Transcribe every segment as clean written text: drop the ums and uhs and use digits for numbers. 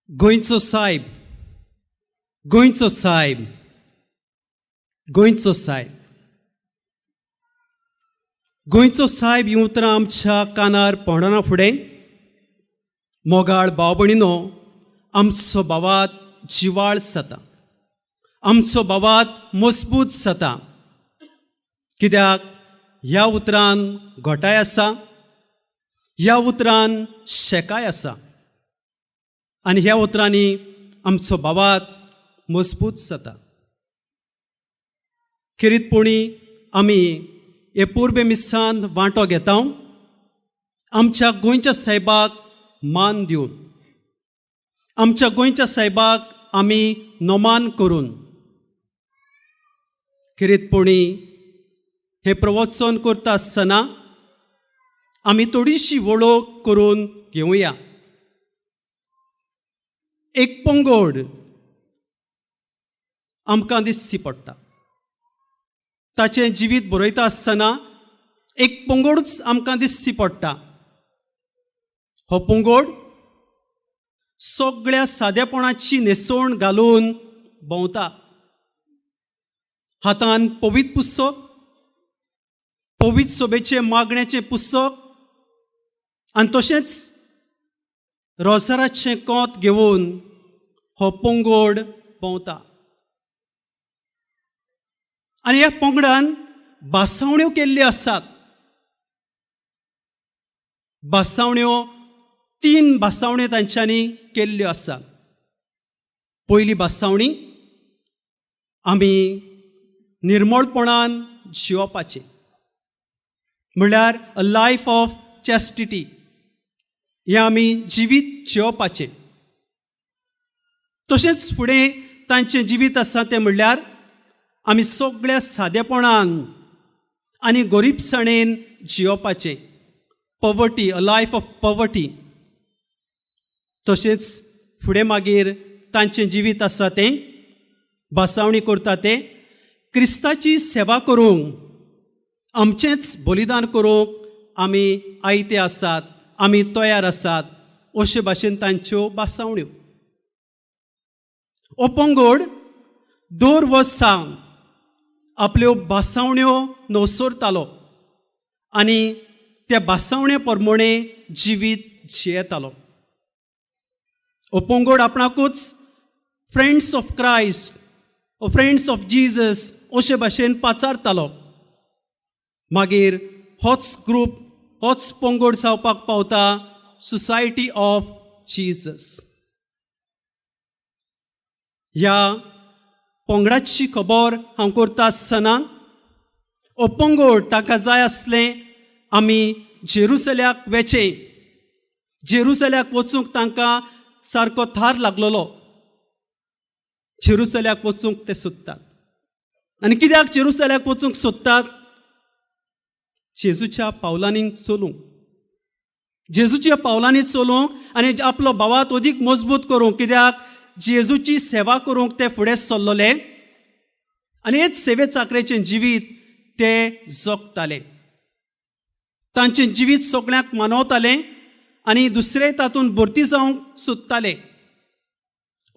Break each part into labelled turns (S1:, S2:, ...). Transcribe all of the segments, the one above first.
S1: गोंयचो साहेब, गोंयचो साहेब, गोंयचो साहेब. गोंयचो साहेब ही उतरां आमच्या कानार पडना फुडें मोगाळ भाव भयणीनो, आमचो भावात जिवाळ जाता, आमचो भावात मजबूत जाता. कित्याक ह्या उतरान घोटाय आसा, ह्या उतरान शेकाय आसा आनी ह्या उतरांनी आमचो भावात मजबूत जाता. खिरीतपणी आमी हे पुर्बे मिसान वांटो घेता आमच्या गोंयच्या साहेबाक मान दिवन, आमच्या गोंयच्या साहेबाक आमी नोमान करून. खिरीतपणी हे प्रवचन करता आसतना आमी थोडीशी वळख करून घेवया. एक पंगड आमकां दिसची पडटा. ताचें जिवीत बरयता आसतना एक पंगडूच आमकां दिसची पडटा. हो पंगड सगळ्या सादेपणाची न्हेसवण घालून भोंवता. हातान पवित्र पुस्तक, पवित्र सोबेचे मागण्याचें पुस्तक आनी तशेंच रोजाराचें कोंत घेवन हो पंगड भोंवता. आनी ह्या पंगडान भासावण्यो केल्ल्यो आसात. भासावण्यो 3 भासावण्यो तांच्यांनी केल्ल्यो आसात. पयली भासावणी आमी निर्मळपणान जिवपाचें, म्हणल्यार अ लायफ ऑफ चॅस्टिटी. हें आमी जिवीत जिवपाचें. तशेंच फुडें तांचें जिवीत आसा तें म्हणल्यार आमी सगळ्या सादेपणान आनी गरीबसाणेन जिवपाचें. Poverty, a life of poverty. तशेंच फुडें मागीर तांचें जिवीत आसा तें भासावणी करता तें क्रिस्ताची सेवा करूंक, आमचेंच बलिदान करूंक आमी आयते आसात, आमी तयार आसात, अशे भाशेन तांच्यो भासावण्यो. हो पंगड दर वर्सा आपल्यो भासावण्यो नवसरतालो आनी त्या भासावणे प्रमाणे जिवीत जियेतालो. हो पंगड आपणाकूच friends of Christ, friends of Jesus अशे भाशेन पाचारतालो. मागीर होच ग्रूप, होच पंगड जावपाक पावता सोसायटी ऑफ जिजस. ह्या पंगडाची खबर हांव करता आसतना हो पंगड ताका जाय आसलें आमी जेरुसल्याक वेचे. जेरुसल्याक वचूंक तांकां सारको थार लागलेलो. जेरुसल्याक वचूंक ते सोदतात. आनी कित्याक जेरुसल्याक वचूंक सोदतात? जेजूच्या पावलांनी चलूंक, जेजूच्या पावलांनी चलूंक आनी आपलो भावात अदीक मजबूत करूंक. कित्याक जेजूची सेवा करूंक ते फुडें सरलेले आनी हेच सेवे चाकरेचें जिवीत ते जगताले. तांचें जिवीत सगळ्यांक मानवतालें आनी दुसरे तातूंत भरती जावंक सोदताले.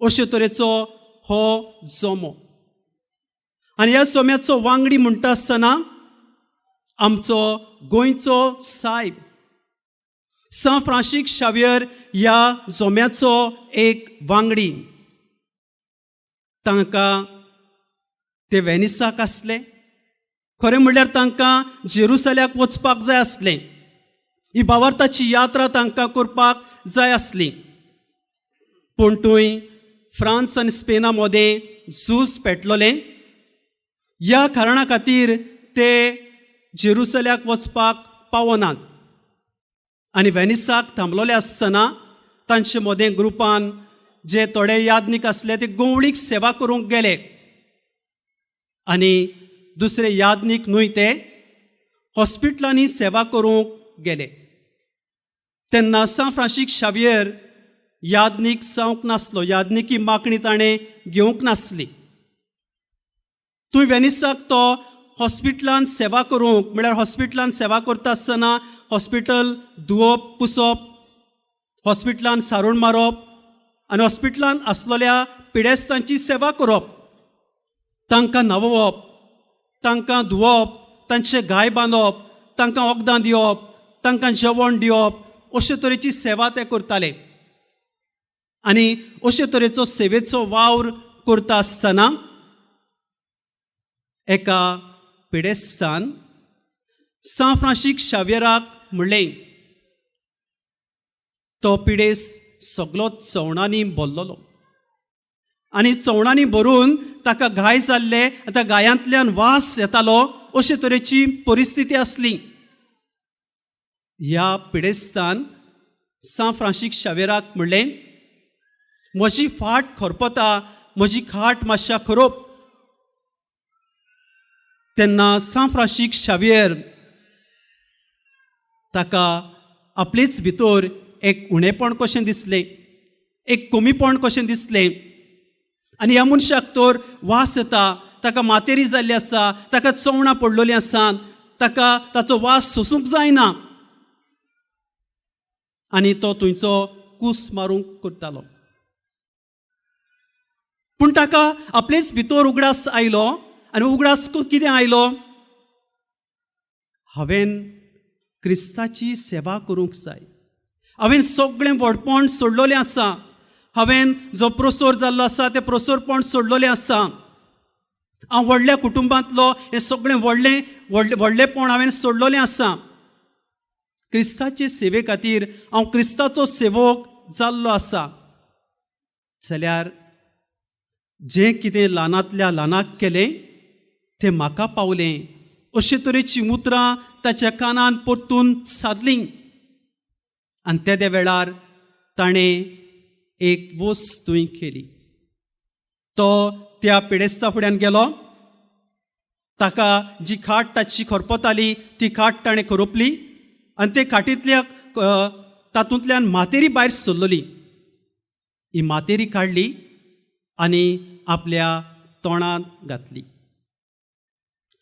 S1: अशे तरेचो हो जोमो. आनी ह्या जोम्याचो वांगडी म्हणटा आसतना आमचो गोंयचो साहेब सा फ्रांसीस शावियर ह्या जोम्याचो एक वांगडी. तांकां ते वेनिसाक आसले. खरें म्हणल्यार तांकां जेरुसल्याक वचपाक जाय आसलें. ही भावार्थाची यात्रा तांकां करपाक जाय आसली. पूण थंय फ्रांस आनी स्पेना मदें झूज पेटलोलें. ह्या कारणा खातीर ते जेरुसल्याक वचपाक पावनात आनी वेनिसाक थांबलोले आसतना तांचे मदें ग्रुपान जे थोडे यादनीक आसले ते गंवळीक सेवा करूंक गेले आनी दुसरे यादनीक न्हय ते हॉस्पिटलांनी सेवा करूंक गेले. तेन्ना सा फ्रांसीस शावियर यादनीक जावंक नासलो. यादनिकी मागणी ताणें घेवंक नासली. थंय वेनिसाक तो हॉस्पिटलान सेवा करूंक, म्हळ्यार हॉस्पिटलान सेवा करता आसतना हॉस्पिटल धुवप पुसप, हॉस्पिटलान सारून मारप आनी हॉस्पिटलांत आसलेल्या पिडेस्तांची सेवा करप, तांकां न्हावोवप, तांकां धुवप, तांचे गाय बांदप, तांकां वखदां दिवप, तांकां जेवण दिवप, अशे तरेची सेवा ते करताले. आनी अशे तरेचो सेवेचो वावर करता आसतना एका पिडेस्तान सान फ्रांसीस शावेराक म्हणलें, तो पिडेस सगलो चवणांनी भरलोलो आनी चवणांनी भरून ताका गाय जाल्ले, त्या गायांतल्यान वास येतालो, अशे तरेची परिस्थिती आसली. ह्या पिडेस्तान सान फ्रांसीस शावेराक म्हणलें, म्हजी फाट खरपता, म्हजी खाट मातशा खरोप. तेन्ना सान फ्रांसीस शावेर ताका आपलेच भितर एक उणेपण कशें दिसलें, एक कमीपण कशें दिसलें. आनी ह्या मनशाक तर वास येता, ताका मातेरी जाल्ली आसा, ताका चवणां पडलेलीं आसा, ताका ताचो वास सोसूंक जायना आनी तो थंयचो कूस मारूंक करतालो. पूण ताका आपलेच भितर उगडास आयलो. आनी उगडास कितें आयलो? हांवें क्रिस्ताची सेवा करूंक जाय, हांवें सगळें व्हडपण सोडलेलें आसा, हांवें जो प्रोसोर जाल्लो आसा तें प्रोसोरपण सोडलेलें आसा, हांव व्हडल्या कुटुंबांतलो हें सगळें व्हडलेपण हांवें सोडलेलें आसा. क्रिस्ताचे सेवे खातीर हांव क्रिस्ताचो सेवक जाल्लो आसा. जाल्यार जें कितें ल्हानांतल्या ल्हानाक केलें तें म्हाका पावलें, अशे तरेची उतरां ताच्या कानान परतून सादलीं. आनी त्या वेळार ताणें एक वस्त थंय केली. तो त्या पिडेस्ता फुड्यान गेलो, ताका जी खाट ताची खरपताली ती खाट ताणें खरोपली आनी ते खाटींतल्या तातूंतल्यान मातेरी भायर सरलेली. ही मातेरी काडली आनी आपल्या तोंडांत घातली.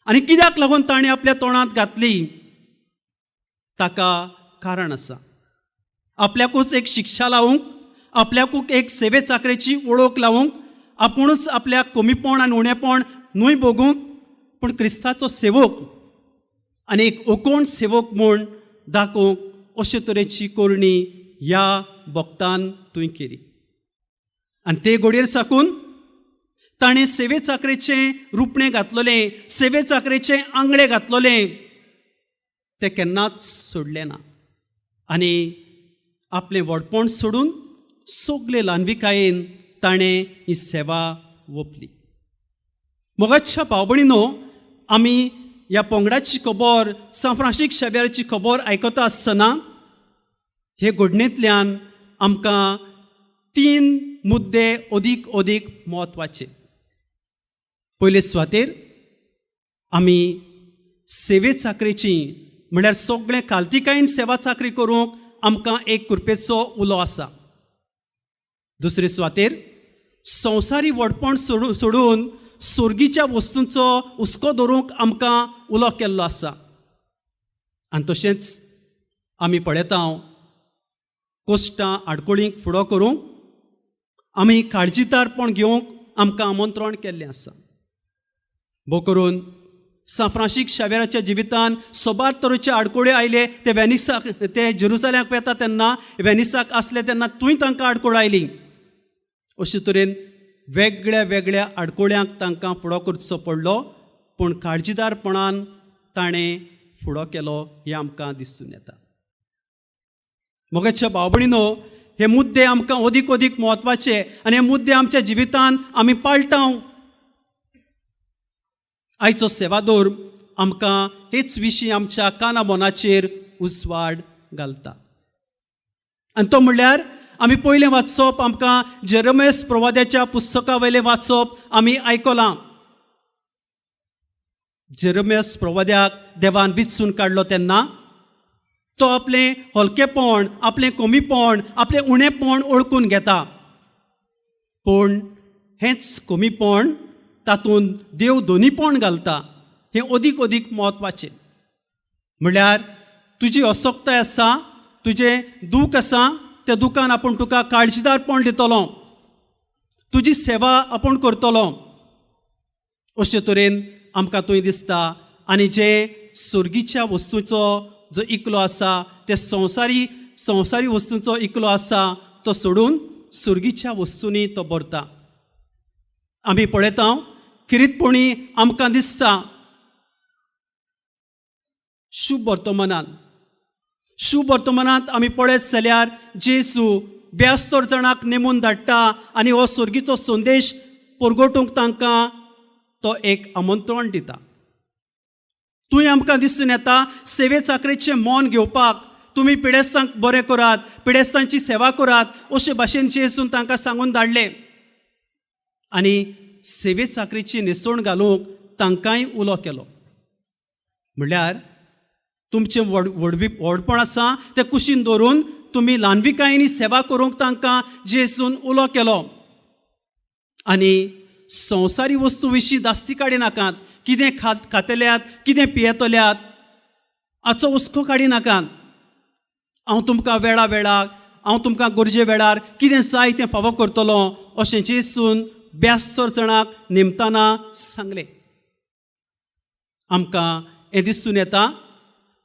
S1: आनी कित्याक लागून ताणें आपल्या तोंडांत घातली ताका कारण आसा. आपल्याकूच एक शिक्षा लावूंक, आपल्याकूच एक सेवे चाकरेची वळख लावूंक, आपुणूच आपल्या कमीपण आनी उणेपण न्हय बगूंक, पूण क्रिस्ताचो सेवक आनी एक ओकोण सेवक म्हूण दाखोवंक अशे तरेची करणी ह्या भक्तान तुवें केली. आनी ते घडयेर साकून ताणें सेवे चाकरेचें रुपणें घातलेलें, सेवे चाकरेचें आंगडे घातलेलें तें केन्नाच सोडलें ना. आनी आपलें व्हडपण सोडून सगळे ल्हानविकायेन ताणें ही सेवा ओपली. मोगाच्या भाव भयणीनो, आमी ह्या पंगडाची खबर, सान फ्रांसीस शावेराची खबर आयकता आसतना हे घडणेंतल्यान आमकां 3 मुद्दे अदीक म्हत्वाचे. पयले सुवातेर आमी सेवे चाकरेची म्हळ्यार सगळें खालतीकायेन सेवा चाकरी करूंक आमकां एक कृपेचो उलो आसा. दुसरे सुवातेर संवसारी व्हडपण सोडून सुर्गीच्या वस्तूंचो हुस्को धरूंक आमकां उलो केल्लो आसा. आनी तशेंच आमी पळयता कोश्टां आडकोळींक फुडो करूंक आमी काळजीदारपण घेवंक आमकां आमंत्रण केल्लें आसा. भोव करून सान फ्रांसीस शावेराच्या जिवितान सोबार तरेचे आडकोळे आयले. ते वेनिसाक, ते जेरुसलेमाक येता तेन्ना वेनिसाक आसले तेन्ना थंय तांकां आडकोळ आयली. अशे तरेन वेगळ्या वेगळ्या आडकोळ्यांक तांकां फुडो करचो पडलो, पूण काळजीदारपणान ताणें फुडो केलो हें आमकां दिसून येता. मोगाच्या भाव भयणीनो, हे मुद्दे आमकां अदीक म्हत्वाचे आनी हे मुद्दे आमच्या जिवितान आमी पाळटाव. आयचो सेवादोर आमकां हेच विशीं आमच्या काना मोनाचेर उजवाड घालता. आनी तो म्हणल्यार आमी पयलें वाचप, आमकां जेरेमिया प्रवाद्याच्या पुस्तका वयलें वाचप आमी आयकलां. जेरेमिया प्रवाद्याक देवान विचून काडलो तेन्ना तो आपलें हलकेपण, आपलें कमीपण, आपलें उणेपण ओळखून घेता. पूण हेंच कमीपण तातूंत देव दोनीपण घालता. हें अदीक म्हत्वाचें. म्हणल्यार तुजी असोक्ताय आसा, तुजें दूख आसा, त्या दुखान आपूण तुका काळजीदारपण दितलो, तुजी सेवा आपूण करतलो, अशे तरेन आमकां थंय दिसता. आनी जे सुर्गीच्या वस्तूंचो जो इकलो आसा, ते संवसारी वस्तूंचो इकलो आसा, तो सोडून सुर्गीच्या वस्तूंनी तो भरता. आमी पळयता किरीतपणी आमकां दिसता शुभ वर्तमानांत आमी पळयत जाल्यार जेजू 72 जाणांक नेमून धाडटा आनी हो सुर्गीचो संदेश परगटूंक तांकां तो एक आमंत्रण दिता. थंय आमकां दिसून येता सेवे चाकरेचें मोन घेवपाक तुमी पिडेस्तांक बरें करात, पिडेस्तांची सेवा करात, अशे भाशेन जेजून तांकां सांगून धाडलें. आनी सेवे चाकरेची न्हेसोण घालूंक तांकांय उलो केलो. म्हणल्यार तुमचें व्हडपण आसा तें कुशीन दवरून तुमी ल्हानविकायेनी सेवा करूंक तांकां जेजून उलो केलो. आनी संवसारी वस्तू विशीं दास्ती काडिनाकात. कितें खातल्यात, कितें पियेतल्यात हाचो हुस्को काडिनाकात. हांव तुमकां वेळाक, हांव तुमकां गरजे वेळार कितें जाय तें फावो करतलो, अशें जेजून 72 जाणांक नेमताना सांगलें. आमकां हें दिसून येता,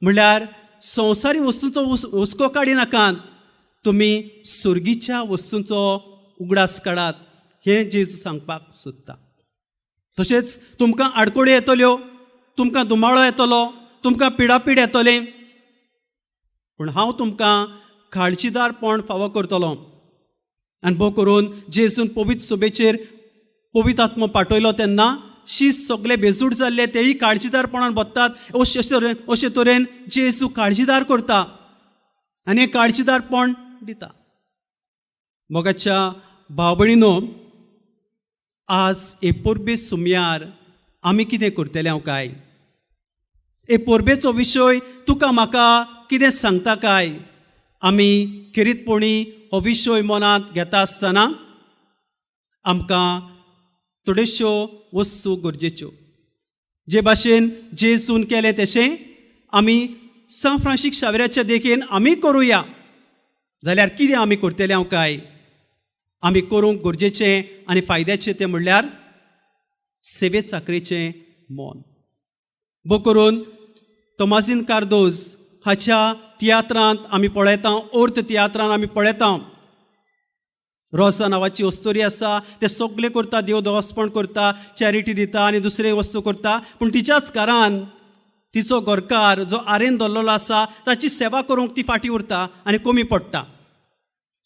S1: म्हणल्यार संवसारी वस्तूंचो हुस्को काडिनाकात, तुमी सुर्गीच्या वस्तूंचो उगडास काडात, हें जेजू सांगपाक सोदता. तशेंच तुमकां आडकोळी येतल्यो, तुमकां दुमाळो येतलो, तुमकां पिडापीड येतलें, पूण हांव तुमकां काळजीदारपण फावो करतलो. आनी भोव करून जेजून पवित्र सभेचेर पवित्र आत्मो पाठयलो तेन्ना शीस सगळे बेजूड जाल्ले तेही काळजीदारपणान बसतात. अशे तरेन जेजू काळजीदार करता आनी हें काळजीदारपण दिता. मोगाच्या भाव भयणीनो, आज हे परबे सुमयार आमी कितें करतले हांव काय? हे परबेचो विशय तुका म्हाका कितें सांगता काय? आमी खेरीतपणी हो विशय मनांत घेता आसतना आमकां थोड्योश्यो वस्तू गरजेच्यो. जे भाशेन जेजून केलें तशें आमी सान फ्रांसीस शावेराच्या देखेन आमी करुया जाल्यार कितें आमी करतले हांव काय? आमी करूंक गरजेचें आनी फायद्याचें तें म्हणल्यार सेवे चाकरेचें मोन. भोव करून तोमाजीन कार्दोज हाच्या तियात्रांत आमी पळयता, ओर्त तियात्रांत आमी पळयता, रोसा नांवाची अस्तोरी आसा, ते सगळे करता, देव दोळसपण करता, चॅरिटी दिता आनी दुसरे वस्तू करता, पूण तिच्याच घरान तिचो घरकार जो आरेन दवरलेलो आसा ताची सेवा करूंक ती फाटीं उरता आनी कमी पडटा.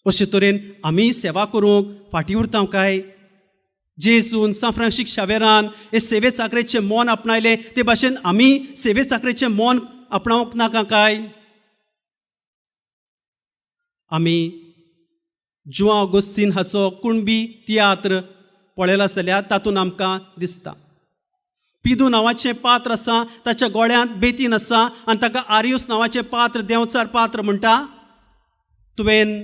S1: अशे तरेन आमी सेवा करूंक फाटीं उरता काय? जेजून सान फ्रांसीस शावेरान हे सेवे चाकरेचें मोन आपणायलें, ते भाशेन आमी सेवे चाकरेचें मोन आपणावंक नाका काय? आमी जुआ ऑगस्तीन हाचो कुणबी तियात्र पळयला जाल्यार तातूंत आमकां दिसता पिदू नांवाचें पात्र आसा, ताच्या गोळ्यांत बेतीन आसा आनी ताका आर्यूस नांवाचें पात्र, देंवचार पात्र म्हणटा. तुवें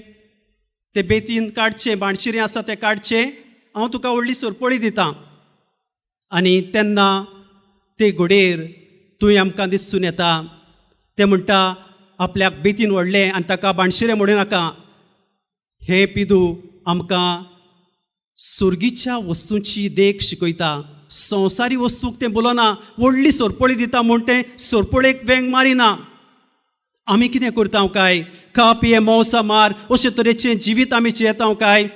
S1: तें बेतीन काडचें, बाणशिरें आसा तें काडचें, हांव तुका व्हडली सोरपळी दितां. आनी तेन्ना ते घोडेर थंय आमकां दिसून येता, ते म्हणटा आपल्याक बेतीन व्हडलें आनी ताका बाणशिरें म्हणू नाका. हे पिदू आमकां सुर्गीच्या वस्तूंची देख शिकयता. संवसारी वस्तूक तें बोलना, व्हडली सोरपळी दिता म्हूण तें सोरपळेक वेंग मारिना. आमी कितें करता काय? खा पिये मौसा मार अशे तरेचें जिवीत आमी जियेता काय?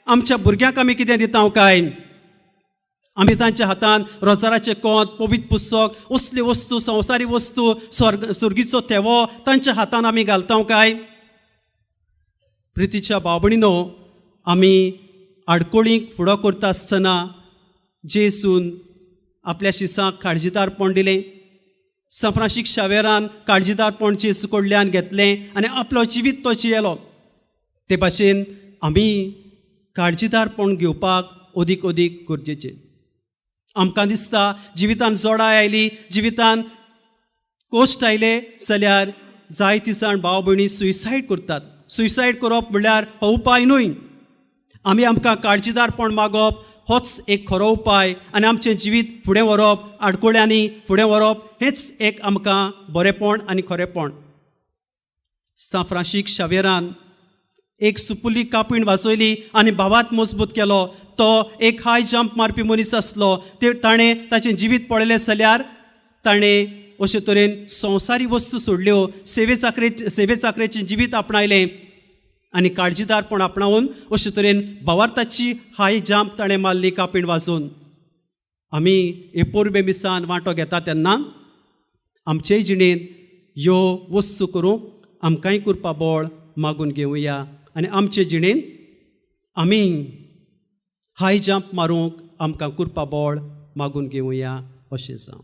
S1: आमच्या भुरग्यांक आमी कितें दिता काय? आमी तांच्या हातान रोजाराचें कोंत, पवित्र पुस्तक, असल्यो वस्तू, संवसारी वस्तू, सुर्गीचो तेवो तांच्या हातान आमी घालता काय? प्रितीच्या भाव भयणीनो, आमी आडकोळींक फुडो करता आसतना जेजून आपल्या शिसांक काळजीदारपण दिलें. सान फ्रांसीस शावेरान काळजीदारपण जेजू कडल्यान घेतलें आनी आपलो जिवीत तो जियेलो. ते भाशेन आमी काळजीदारपण घेवपाक अदीक गरजेचें. आमकां दिसता जिवितान जोडाय आयली, जिवितान कोश्ट आयले जाल्यार जायतीं जाण भाव भयणी सुसायड करतात. सुसायड करप म्हणल्यार हो उपाय न्हय. आमकां काळजीदारपण मागप होच एक खरो उपाय आनी आमचें जिवीत फुडें व्हरप, आडकोळ्यांनी फुडें व्हरप, हेंच एक आमकां बरेंपण आनी खरेंपण. सान फ्रांसीस शावेरान एक सुपुली कापीण वाजयली आनी भावात मजबूत केलो. तो एक हाय जंप मारपी मनीस आसलो. ताणें ताचें जिवीत पळयलें जाल्यार ताणें अशे तरेन संवसारी वस्तू सोडल्यो, सेवे चाकरेचें जिवीत आपणायलें आनी काळजीदारपण आपणावून अशे तरेन भावार्थाची हाय जंप ताणें मारली कापीण वाजोवन. आमी हे पोरबे मिसान वांटो घेता तेन्ना आमचेय जिणेंत ह्यो वस्तू करूंक आमकांय करपा बळ मागून घेवया आनी आमचे जिणेंत आमी हाय जंप मारूंक आमकां करपा बळ मागून घेवया अशें जावं.